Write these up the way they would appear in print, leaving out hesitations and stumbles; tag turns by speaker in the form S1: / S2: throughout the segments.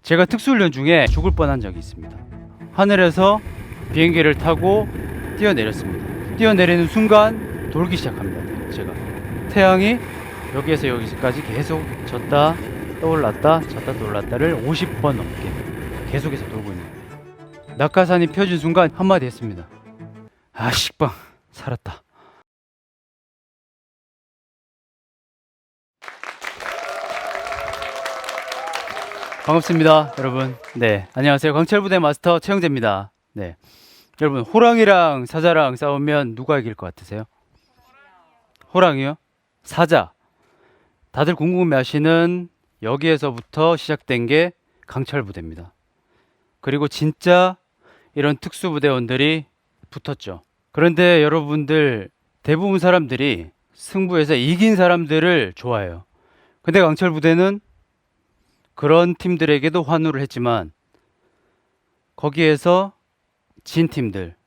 S1: 제가 특수훈련 중에 죽을 뻔한 적이 있습니다. 하늘에서 비행기를 타고 뛰어내렸습니다. 뛰어내리는 순간 돌기 시작합니다. 제가 태양이 여기에서 여기까지 계속 졌다 떠올랐다 졌다 떠올랐다를 50번 넘게 계속해서 돌고 있는 거예요. 낙하산이 펴진 순간 한마디 했습니다. 아, 식빵 살았다. 반갑습니다, 여러분. 네, 안녕하세요. 강철부대 마스터 최영재입니다. 네, 여러분, 호랑이랑 사자랑 싸우면 누가 이길 것 같으세요? 호랑이요? 사자. 다들 궁금해하시는 여기에서부터 시작된 게 강철부대입니다. 그리고 진짜 이런 특수부대원들이 붙었죠. 그런데 여러분들, 대부분 사람들이 승부에서 이긴 사람들을 좋아해요. 근데 강철부대는 그런 팀들에게도 환호를 했지만 거기에서 진 팀들,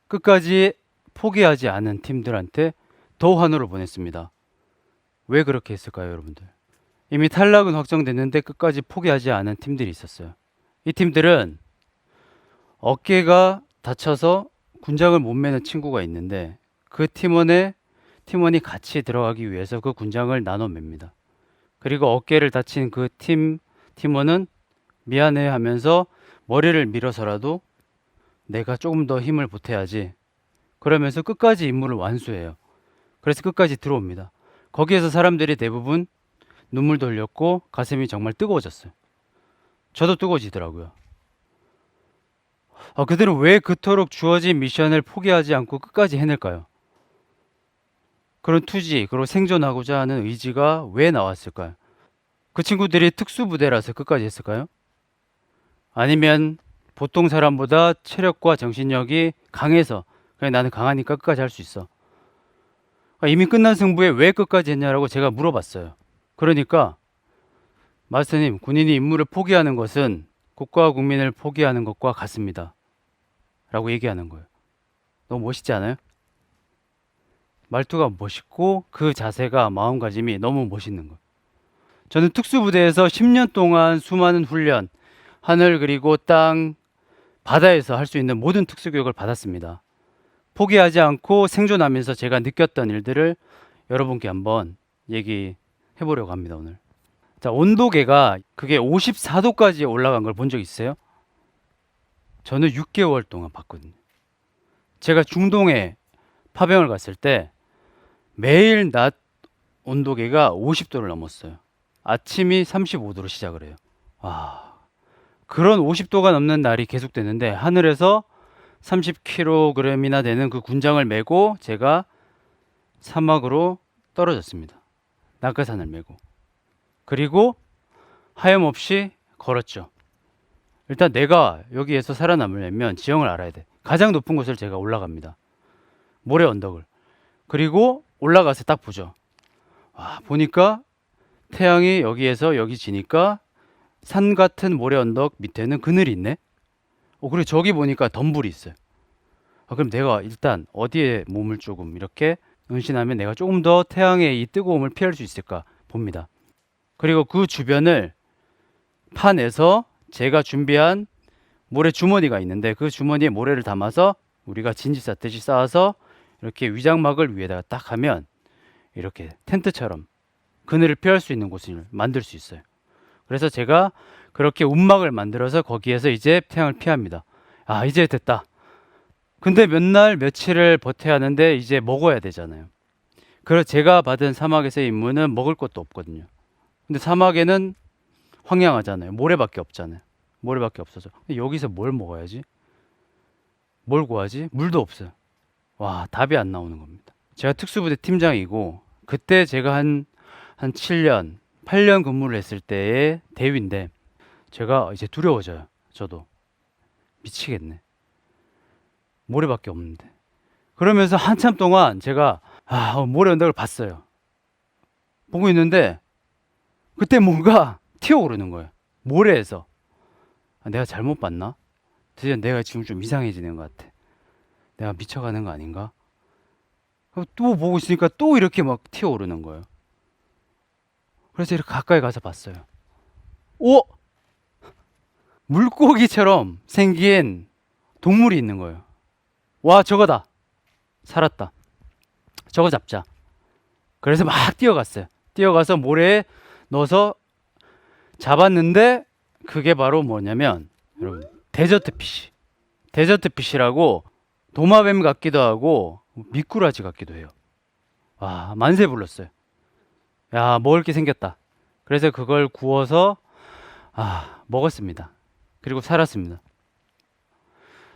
S1: 끝까지 포기하지 않은 팀들한테 더 환호를 보냈습니다. 왜 그렇게 했을까요, 여러분들? 이미 탈락은 확정됐는데 끝까지 포기하지 않은 팀들이 있었어요. 이 팀들은 어깨가 다쳐서 군장을 못 매는 친구가 있는데 그 팀원이 같이 들어가기 위해서 그 군장을 나눠 맵니다. 그리고 어깨를 다친 그 팀원은 미안해 하면서 머리를 밀어서라도 내가 조금 더 힘을 보태야지, 그러면서 끝까지 임무를 완수해요. 그래서 끝까지 들어옵니다. 거기에서 사람들이 대부분 눈물도 흘렸고 가슴이 정말 뜨거워졌어요. 저도 뜨거워지더라고요. 그들은 왜 그토록 주어진 미션을 포기하지 않고 끝까지 해낼까요? 그런 투지, 그리고 생존하고자 하는 의지가 왜 나왔을까요? 그 친구들이 특수부대라서 끝까지 했을까요? 아니면 보통 사람보다 체력과 정신력이 강해서 그냥 나는 강하니까 끝까지 할 수 있어. 이미 끝난 승부에 왜 끝까지 했냐라고 제가 물어봤어요. 그러니까 마스터님, 군인이 임무를 포기하는 것은 국가와 국민을 포기하는 것과 같습니다 라고 얘기하는 거예요. 너무 멋있지 않아요? 말투가 멋있고 그 자세가, 마음가짐이 너무 멋있는 거예요. 저는 특수부대에서 10년 동안 수많은 훈련, 하늘 그리고 땅, 바다에서 할 수 있는 모든 특수교육을 받았습니다. 포기하지 않고 생존하면서 제가 느꼈던 일들을 여러분께 한번 얘기해 보려고 합니다, 오늘. 자, 온도계가 그게 54도까지 올라간 걸 본 적 있어요? 저는 6개월 동안 봤거든요. 제가 중동에 파병을 갔을 때 매일 낮 온도계가 50도를 넘었어요. 아침이 35도로 시작을 해요. 그런 50도가 넘는 날이 계속되는데 하늘에서 30kg이나 되는 그 군장을 메고 제가 사막으로 떨어졌습니다. 낙하산을 메고. 그리고 하염없이 걸었죠. 일단 내가 여기에서 살아남으려면 지형을 알아야 돼. 가장 높은 곳을 제가 올라갑니다. 모래 언덕을. 그리고 올라가서 딱 보죠. 보니까 태양이 여기에서 여기 지니까 산 같은 모래 언덕 밑에는 그늘이 있네. 그리고 저기 보니까 덤불이 있어요. 그럼 내가 일단 어디에 몸을 조금 이렇게 은신하면 내가 조금 더 태양의 이 뜨거움을 피할 수 있을까 봅니다. 그리고 그 주변을 파내서 제가 준비한 모래 주머니가 있는데 그 주머니에 모래를 담아서 우리가 진지 쌓듯이 쌓아서 이렇게 위장막을 위에다가 딱 하면 이렇게 텐트처럼 그늘을 피할 수 있는 곳을 만들 수 있어요. 그래서 제가 그렇게 움막을 만들어서 거기에서 이제 태양을 피합니다. 이제 됐다. 근데 몇 날 며칠을 버텨야 하는데 이제 먹어야 되잖아요. 그래서 제가 받은 사막에서의 임무는 먹을 것도 없거든요. 근데 사막에는 황량하잖아요. 모래밖에 없잖아요. 모래밖에 없어서 여기서 뭘 먹어야지? 뭘 구하지? 물도 없어요. 답이 안 나오는 겁니다. 제가 특수부대 팀장이고 그때 제가 한 7년, 8년 근무를 했을 때의 대위인데 제가 이제 두려워져요. 저도 미치겠네. 모래밖에 없는데. 그러면서 한참 동안 제가 모래 언덕을 봤어요. 보고 있는데 그때 뭔가 튀어오르는 거예요. 모래에서. 내가 잘못 봤나? 드디어 내가 지금 좀 이상해지는 것 같아. 내가 미쳐가는 거 아닌가? 또 보고 있으니까 또 이렇게 막 튀어오르는 거예요. 그래서 이렇게 가까이 가서 봤어요. 물고기처럼 생긴 동물이 있는 거예요. 와, 저거다. 살았다. 저거 잡자. 그래서 막 뛰어갔어요. 뛰어가서 모래에 넣어서 잡았는데 그게 바로 뭐냐면 여러분 데저트 피쉬. 데저트 피쉬라고 도마뱀 같기도 하고 미꾸라지 같기도 해요. 와, 만세 불렀어요. 야, 먹을 게 생겼다. 그래서 그걸 구워서 먹었습니다. 그리고 살았습니다.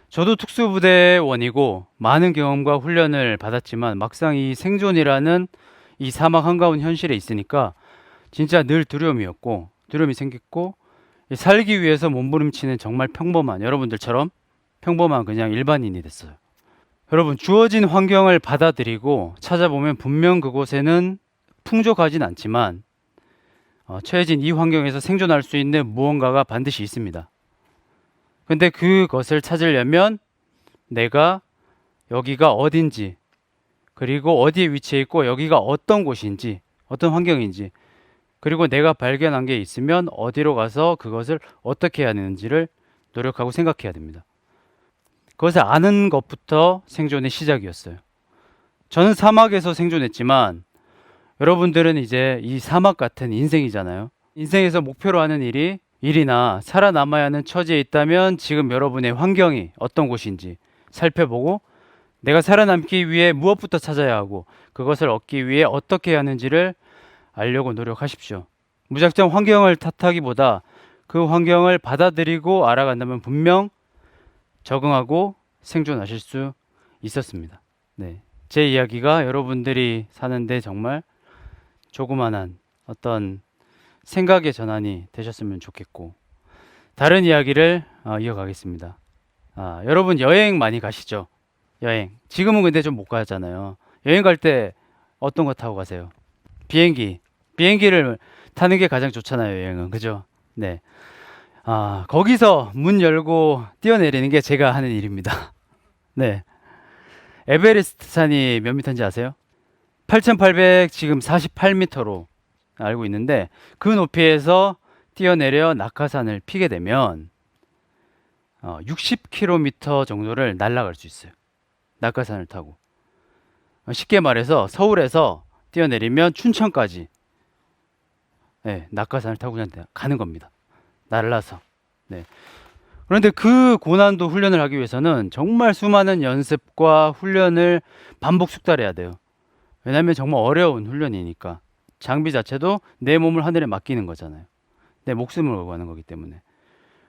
S1: 저도 특수부대원이고 많은 경험과 훈련을 받았지만 막상 이 생존이라는 이 사막 한가운 현실에 있으니까 진짜 늘 두려움이 생겼고 살기 위해서 몸부림치는 정말 평범한 여러분들처럼 평범한 그냥 일반인이 됐어요. 여러분, 주어진 환경을 받아들이고 찾아보면 분명 그곳에는 풍족하진 않지만 처해진 이 환경에서 생존할 수 있는 무언가가 반드시 있습니다. 근데 그것을 찾으려면 내가 여기가 어딘지, 그리고 어디에 위치해 있고 여기가 어떤 곳인지, 어떤 환경인지, 그리고 내가 발견한 게 있으면 어디로 가서 그것을 어떻게 해야 하는지를 노력하고 생각해야 됩니다. 그것을 아는 것부터 생존의 시작이었어요. 저는 사막에서 생존했지만 여러분들은 이제 이 사막 같은 인생이잖아요. 인생에서 목표로 하는 일이나 살아남아야 하는 처지에 있다면 지금 여러분의 환경이 어떤 곳인지 살펴보고 내가 살아남기 위해 무엇부터 찾아야 하고 그것을 얻기 위해 어떻게 해야 하는지를 알려고 노력하십시오. 무작정 환경을 탓하기보다 그 환경을 받아들이고 알아간다면 분명 적응하고 생존하실 수 있었습니다. 네, 제 이야기가 여러분들이 사는데 정말 조그만한 어떤 생각의 전환이 되셨으면 좋겠고, 다른 이야기를 이어가겠습니다. 여러분 여행 많이 가시죠? 여행. 지금은 근데 좀 못 가잖아요. 여행 갈 때 어떤 거 타고 가세요? 비행기를 타는 게 가장 좋잖아요, 여행은. 그죠? 네. 거기서 문 열고 뛰어내리는 게 제가 하는 일입니다. 네. 에베레스트 산이 몇 미터인지 아세요? 8,800 지금 48m로 알고 있는데 그 높이에서 뛰어내려 낙하산을 피게 되면 60km 정도를 날아갈 수 있어요. 낙하산을 타고. 쉽게 말해서 서울에서 뛰어내리면 춘천까지 낙하산을 타고 그냥 가는 겁니다. 날라서. 네. 그런데 그 고난도 훈련을 하기 위해서는 정말 수많은 연습과 훈련을 반복 숙달해야 돼요. 왜냐하면 정말 어려운 훈련이니까. 장비 자체도 내 몸을 하늘에 맡기는 거잖아요. 내 목숨을 걸고 하는 거기 때문에.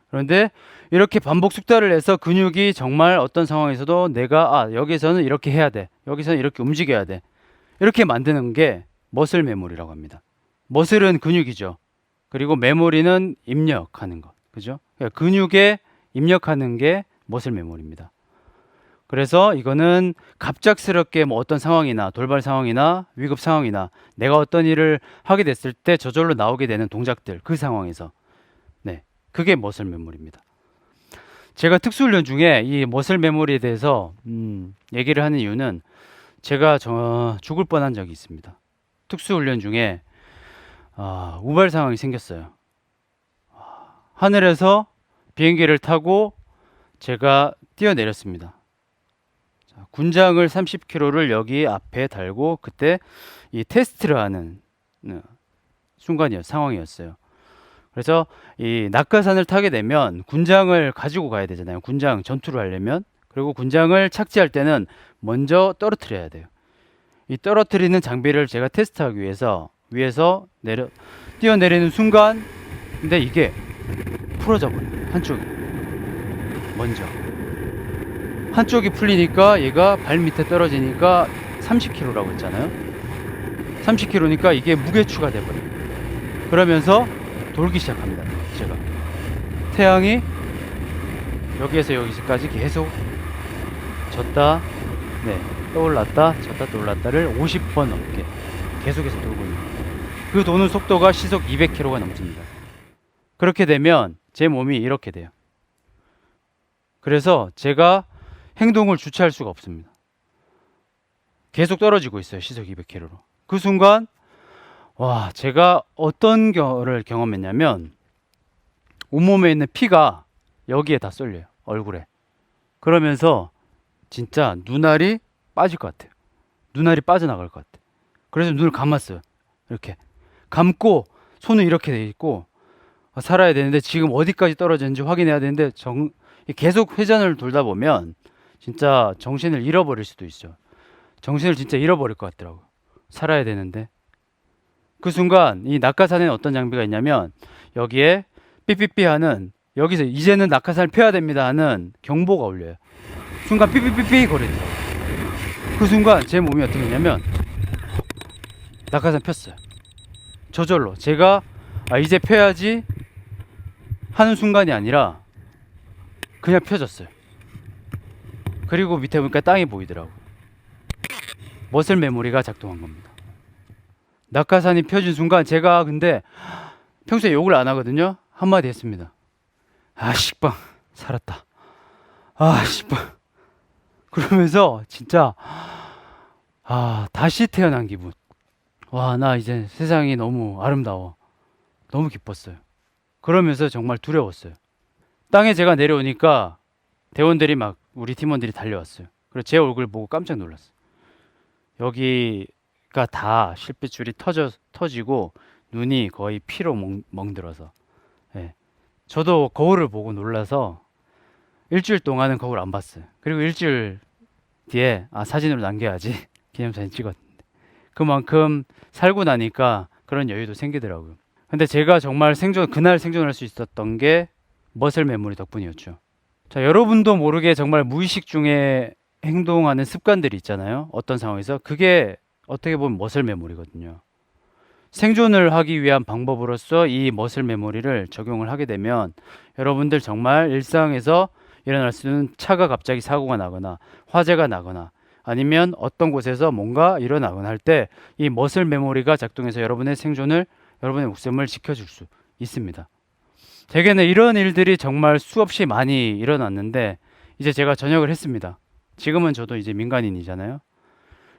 S1: 그런데 이렇게 반복 숙달을 해서 근육이 정말 어떤 상황에서도 내가 여기서는 이렇게 해야 돼. 여기서는 이렇게 움직여야 돼. 이렇게 만드는 게 머슬 메모리라고 합니다. 머슬은 근육이죠. 그리고 메모리는 입력하는 것. 그죠? 그러니까 근육에 입력하는 게 머슬 메모리입니다. 그래서 이거는 갑작스럽게 뭐 어떤 상황이나 돌발 상황이나 위급 상황이나 내가 어떤 일을 하게 됐을 때 저절로 나오게 되는 동작들, 그 상황에서 그게 머슬 메모리입니다. 제가 특수훈련 중에 이 머슬 메모리에 대해서 얘기를 하는 이유는 제가 죽을 뻔한 적이 있습니다. 특수훈련 중에 우발 상황이 생겼어요. 하늘에서 비행기를 타고 제가 뛰어내렸습니다. 군장을 30kg를 여기 앞에 달고 그때 이 테스트를 하는 상황이었어요. 그래서 이 낙하산을 타게 되면 군장을 가지고 가야 되잖아요. 군장 전투를 하려면. 그리고 군장을 착지할 때는 먼저 떨어뜨려야 돼요. 이 떨어뜨리는 장비를 제가 테스트하기 위해서 위에서 뛰어내리는 순간 근데 이게 풀어져 버려요. 한쪽이 풀리니까 얘가 발 밑에 떨어지니까 30kg라고 했잖아요. 30kg니까 이게 무게추가 돼버려요. 그러면서 돌기 시작합니다. 제가 태양이 여기에서 여기까지 계속 졌다 떠올랐다 졌다 떠올랐다를 50번 넘게 계속해서 돌고 있는 거예요. 그 도는 속도가 시속 200km가 넘습니다. 그렇게 되면 제 몸이 이렇게 돼요. 그래서 제가 행동을 주체할 수가 없습니다. 계속 떨어지고 있어요. 시속 200km로. 그 순간 제가 어떤 거를 경험했냐면 온몸에 있는 피가 여기에 다 쏠려요. 얼굴에. 그러면서 진짜 눈알이 빠질 것 같아요. 눈알이 빠져나갈 것 같아요. 그래서 눈을 감았어요. 이렇게 감고 손은 이렇게 돼 있고 살아야 되는데 지금 어디까지 떨어졌는지 확인해야 되는데 계속 회전을 돌다 보면 진짜 정신을 잃어버릴 수도 있죠. 정신을 진짜 잃어버릴 것 같더라고요. 살아야 되는데 그 순간 이 낙하산에는 어떤 장비가 있냐면 여기에 삐삐삐 하는, 여기서 이제는 낙하산을 펴야 됩니다 하는 경보가 울려요. 순간 삐삐삐삐 거리더라고요. 그 순간 제 몸이 어떻게 됐냐면 낙하산 폈어요. 저절로 제가 이제 펴야지 하는 순간이 아니라 그냥 펴졌어요. 그리고 밑에 보니까 땅이 보이더라고요. 머슬 메모리가 작동한 겁니다. 낙하산이 펴진 순간 제가 근데 평소에 욕을 안 하거든요. 한마디 했습니다. 식빵 살았다. 식빵. 그러면서 진짜 다시 태어난 기분. 와, 나 이제 세상이 너무 아름다워. 너무 기뻤어요. 그러면서 정말 두려웠어요. 땅에 제가 내려오니까 대원들이 막 우리 팀원들이 달려왔어요. 그래서 제 얼굴 보고 깜짝 놀랐어요. 여기가 다 실핏줄이 터지고 눈이 거의 피로 멍들어서. 예. 저도 거울을 보고 놀라서 일주일 동안은 거울 안 봤어요. 그리고 일주일 뒤에 사진으로 남겨야지 기념사진 찍었는데 그만큼 살고 나니까 그런 여유도 생기더라고요. 근데 제가 정말 그날 생존할 수 있었던 게 머슬 메모리 덕분이었죠. 자, 여러분도 모르게 정말 무의식 중에 행동하는 습관들이 있잖아요. 어떤 상황에서 그게 어떻게 보면 머슬 메모리거든요. 생존을 하기 위한 방법으로서 이 머슬 메모리를 적용을 하게 되면 여러분들 정말 일상에서 일어날 수 있는 차가 갑자기 사고가 나거나 화재가 나거나 아니면 어떤 곳에서 뭔가 일어나거나 할 때 이 머슬 메모리가 작동해서 여러분의 생존을, 여러분의 목숨을 지켜줄 수 있습니다. 대개는 이런 일들이 정말 수없이 많이 일어났는데 이제 제가 전역을 했습니다. 지금은 저도 이제 민간인이잖아요.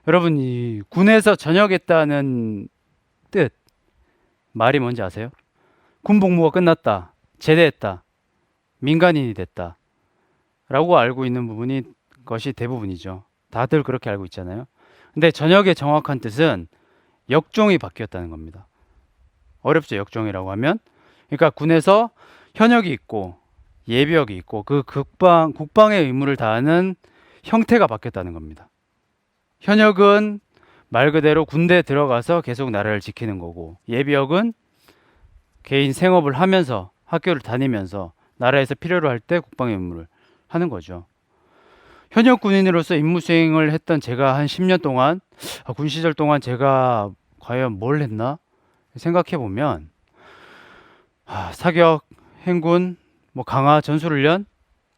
S1: 여러분, 이 군에서 전역했다는 뜻, 말이 뭔지 아세요? 군 복무가 끝났다, 제대했다, 민간인이 됐다 라고 알고 있는 부분이 것이 대부분이죠. 다들 그렇게 알고 있잖아요. 근데 전역의 정확한 뜻은 역종이 바뀌었다는 겁니다. 어렵죠, 역종이라고 하면. 그러니까 군에서 현역이 있고 예비역이 있고 그 국방의 의무를 다하는 형태가 바뀌었다는 겁니다. 현역은 말 그대로 군대에 들어가서 계속 나라를 지키는 거고, 예비역은 개인 생업을 하면서 학교를 다니면서 나라에서 필요로 할 때 국방의 의무를 하는 거죠. 현역 군인으로서 임무 수행을 했던 제가 한 10년 동안, 군 시절 동안 제가 과연 뭘 했나 생각해 보면 사격, 행군, 강화, 전술훈련,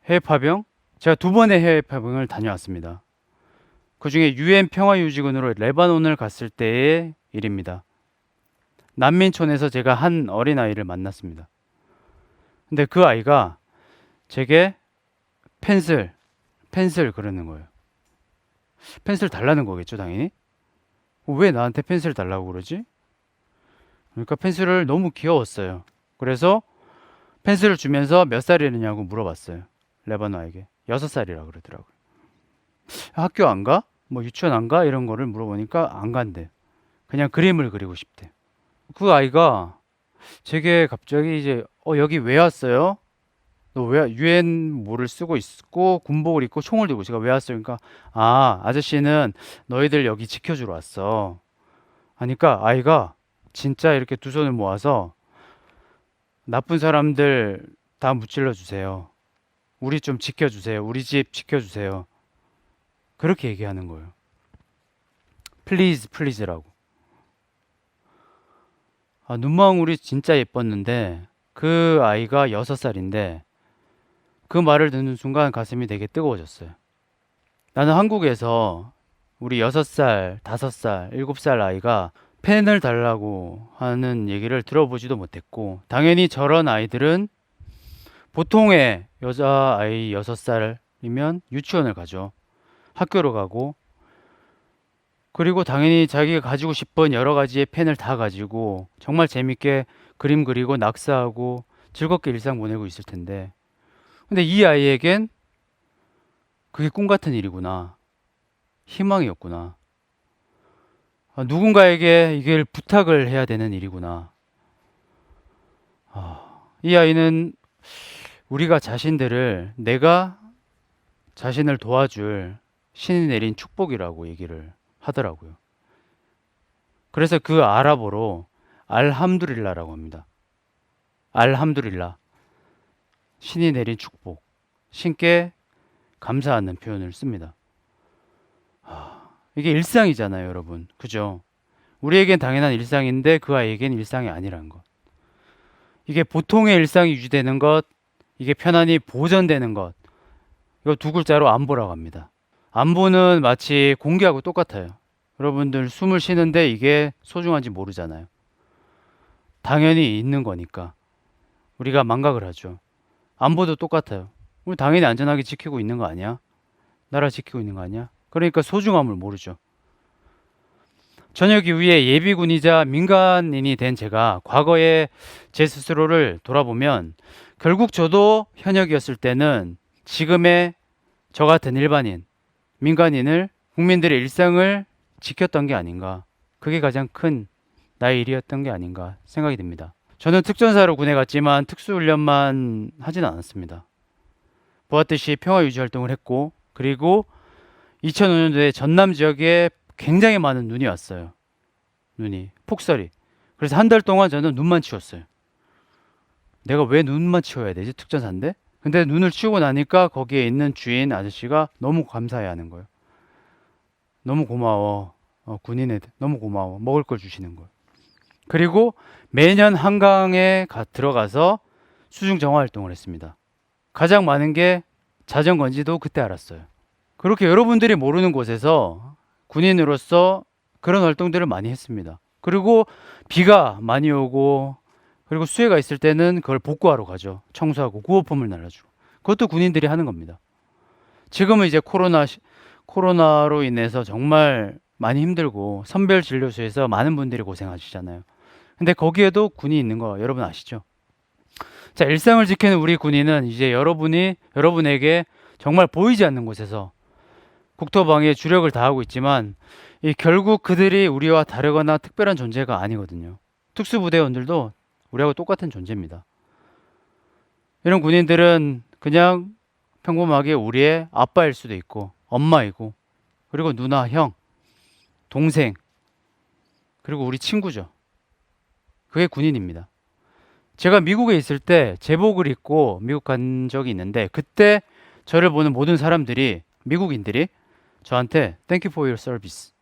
S1: 해외 파병, 제가 2번의 해외 파병을 다녀왔습니다. 그 중에 UN 평화유지군으로 레바논을 갔을 때의 일입니다. 난민촌에서 제가 한 어린아이를 만났습니다. 근데 그 아이가 제게 펜슬 그러는 거예요. 펜슬 달라는 거겠죠, 당연히. 왜 나한테 펜슬 달라고 그러지? 그러니까 펜슬을 너무 귀여웠어요. 그래서 펜슬을 주면서 몇 살이냐고 물어봤어요. 레바논에게. 6살이라 그러더라고요. 학교 안 가? 유치원 안 가? 이런 거를 물어보니까 안 간대. 그냥 그림을 그리고 싶대. 그 아이가 제게 갑자기 이제 여기 왜 왔어요? 너 왜 유엔 뭐를 쓰고 있고 군복을 입고 총을 들고 제가 왜 왔어요? 그러니까 아저씨는 너희들 여기 지켜주러 왔어. 하니까 아이가 진짜 이렇게 두 손을 모아서 나쁜 사람들 다 무찔러 주세요. 우리 좀 지켜주세요. 우리 집 지켜주세요. 그렇게 얘기하는 거예요. 플리즈라고. 눈망울이 진짜 예뻤는데 그 아이가 6살인데 그 말을 듣는 순간 가슴이 되게 뜨거워졌어요. 나는 한국에서 우리 6살, 5살, 7살 아이가 펜을 달라고 하는 얘기를 들어보지도 못했고, 당연히 저런 아이들은 보통의 여자아이 6살이면 유치원을 가죠. 학교로 가고, 그리고 당연히 자기가 가지고 싶은 여러 가지의 펜을 다 가지고 정말 재밌게 그림 그리고 낙서하고 즐겁게 일상 보내고 있을 텐데 근데 이 아이에겐 그게 꿈 같은 일이구나. 희망이었구나. 누군가에게 이걸 부탁을 해야 되는 일이구나. 이 아이는 우리가 자신들을 내가 자신을 도와줄 신이 내린 축복이라고 얘기를 하더라고요. 그래서 그 아랍어로 알함두릴라라고 합니다. 알함두릴라. 신이 내린 축복. 신께 감사하는 표현을 씁니다. 이게 일상이잖아요, 여러분. 그죠? 우리에겐 당연한 일상인데 그 아이에겐 일상이 아니라는 것. 이게 보통의 일상이 유지되는 것, 이게 편안히 보존되는 것. 이거 두 글자로 안보라고 합니다. 안보는 마치 공기하고 똑같아요. 여러분들 숨을 쉬는데 이게 소중한지 모르잖아요. 당연히 있는 거니까. 우리가 망각을 하죠. 안보도 똑같아요. 우리 당연히 안전하게 지키고 있는 거 아니야? 나라 지키고 있는 거 아니야? 그러니까 소중함을 모르죠. 전역 이후에 예비군이자 민간인이 된 제가 과거에 제 스스로를 돌아보면 결국 저도 현역이었을 때는 지금의 저 같은 일반인, 민간인을 국민들의 일상을 지켰던 게 아닌가. 그게 가장 큰 나의 일이었던 게 아닌가 생각이 듭니다. 저는 특전사로 군에 갔지만 특수훈련만 하진 않았습니다. 보았듯이 평화유지 활동을 했고 그리고 2005년도에 전남 지역에 굉장히 많은 눈이 왔어요. 눈이 폭설이. 그래서 한 달 동안 저는 눈만 치웠어요. 내가 왜 눈만 치워야 되지? 특전사인데? 근데 눈을 치우고 나니까 거기에 있는 주인 아저씨가 너무 감사해하는 거예요. 너무 고마워. 군인애들 너무 고마워. 먹을 걸 주시는 거예요. 그리고 매년 한강에 들어가서 수중 정화 활동을 했습니다. 가장 많은 게 자전거인지도 그때 알았어요. 그렇게 여러분들이 모르는 곳에서 군인으로서 그런 활동들을 많이 했습니다. 그리고 비가 많이 오고 그리고 수해가 있을 때는 그걸 복구하러 가죠. 청소하고 구호품을 날라주고. 그것도 군인들이 하는 겁니다. 지금은 이제 코로나로 인해서 정말 많이 힘들고 선별진료소에서 많은 분들이 고생하시잖아요. 근데 거기에도 군이 있는 거 여러분 아시죠? 자, 일상을 지키는 우리 군인은 이제 여러분에게 정말 보이지 않는 곳에서 국토방위에 주력을 다하고 있지만 결국 그들이 우리와 다르거나 특별한 존재가 아니거든요. 특수부대원들도 우리하고 똑같은 존재입니다. 이런 군인들은 그냥 평범하게 우리의 아빠일 수도 있고 엄마이고 그리고 누나, 형, 동생 그리고 우리 친구죠. 그게 군인입니다. 제가 미국에 있을 때 제복을 입고 미국 간 적이 있는데 그때 저를 보는 모든 사람들이 미국인들이 저한테 Thank you for your service.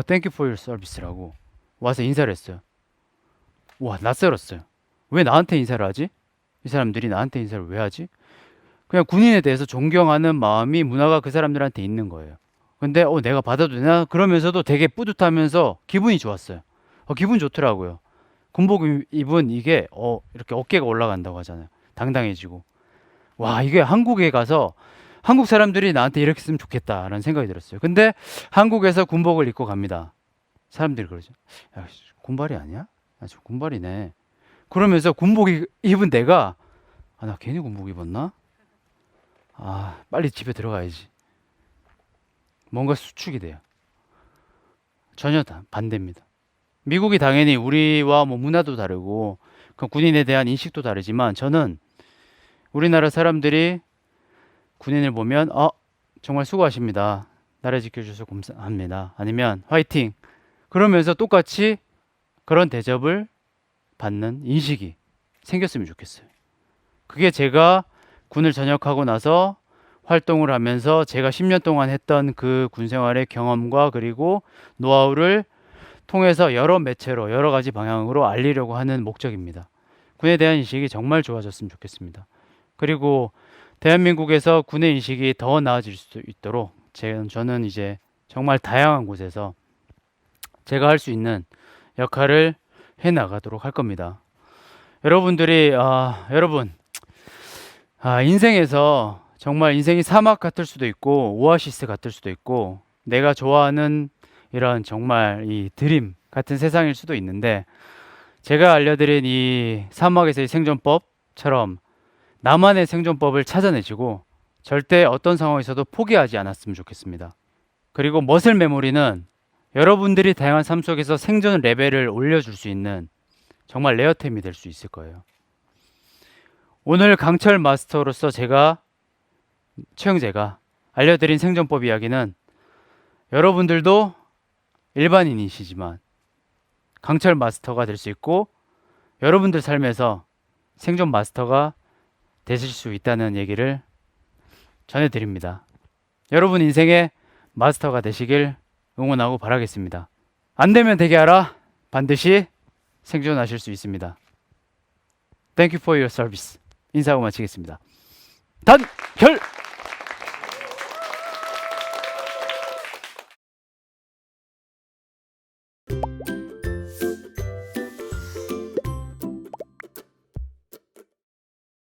S1: Thank you for your service라고 와서 인사를 했어요. 와, 낯설었어요. 왜 나한테 인사를 하지? 이 사람들이 나한테 인사를 왜 하지? 그냥 군인에 대해서 존경하는 마음이 문화가 그 사람들한테 있는 거예요. 근데 내가 받아도 되나? 그러면서도 되게 뿌듯하면서 기분이 좋았어요. 기분 좋더라고요. 군복 입은 이게 이렇게 어깨가 올라간다고 하잖아요. 당당해지고. 와, 이게 한국에 가서 한국 사람들이 나한테 이렇게 했으면 좋겠다라는 생각이 들었어요. 근데 한국에서 군복을 입고 갑니다. 사람들이 그러죠. 야, 군발이 아니야? 저 군발이네. 그러면서 군복 입은 내가 나 괜히 군복 입었나? 빨리 집에 들어가야지. 뭔가 수축이 돼요. 전혀 반대입니다. 미국이 당연히 우리와 문화도 다르고 그 군인에 대한 인식도 다르지만 저는 우리나라 사람들이 군인을 보면 정말 수고하십니다. 나라 지켜주셔서 감사합니다. 아니면 화이팅. 그러면서 똑같이 그런 대접을 받는 인식이 생겼으면 좋겠어요. 그게 제가 군을 전역하고 나서 활동을 하면서 제가 10년 동안 했던 그 군생활의 경험과 그리고 노하우를 통해서 여러 매체로 여러 가지 방향으로 알리려고 하는 목적입니다. 군에 대한 인식이 정말 좋아졌으면 좋겠습니다. 그리고 대한민국에서 군의 인식이 더 나아질 수 있도록 저는 이제 정말 다양한 곳에서 제가 할 수 있는 역할을 해 나가도록 할 겁니다. 여러분들이 인생에서 정말 인생이 사막 같을 수도 있고 오아시스 같을 수도 있고 내가 좋아하는 이런 정말 이 드림 같은 세상일 수도 있는데 제가 알려드린 이 사막에서의 생존법처럼 나만의 생존법을 찾아내시고 절대 어떤 상황에서도 포기하지 않았으면 좋겠습니다. 그리고 머슬 메모리는 여러분들이 다양한 삶 속에서 생존 레벨을 올려줄 수 있는 정말 레어템이 될 수 있을 거예요. 오늘 강철 마스터로서 최영재가 알려드린 생존법 이야기는 여러분들도 일반인이시지만 강철 마스터가 될 수 있고 여러분들 삶에서 생존 마스터가 되실 수 있다는 얘기를 전해드립니다. 여러분 인생의 마스터가 되시길 응원하고 바라겠습니다. 안 되면 되게 하라. 반드시 생존하실 수 있습니다. Thank you for your service. 인사하고 마치겠습니다. 단결!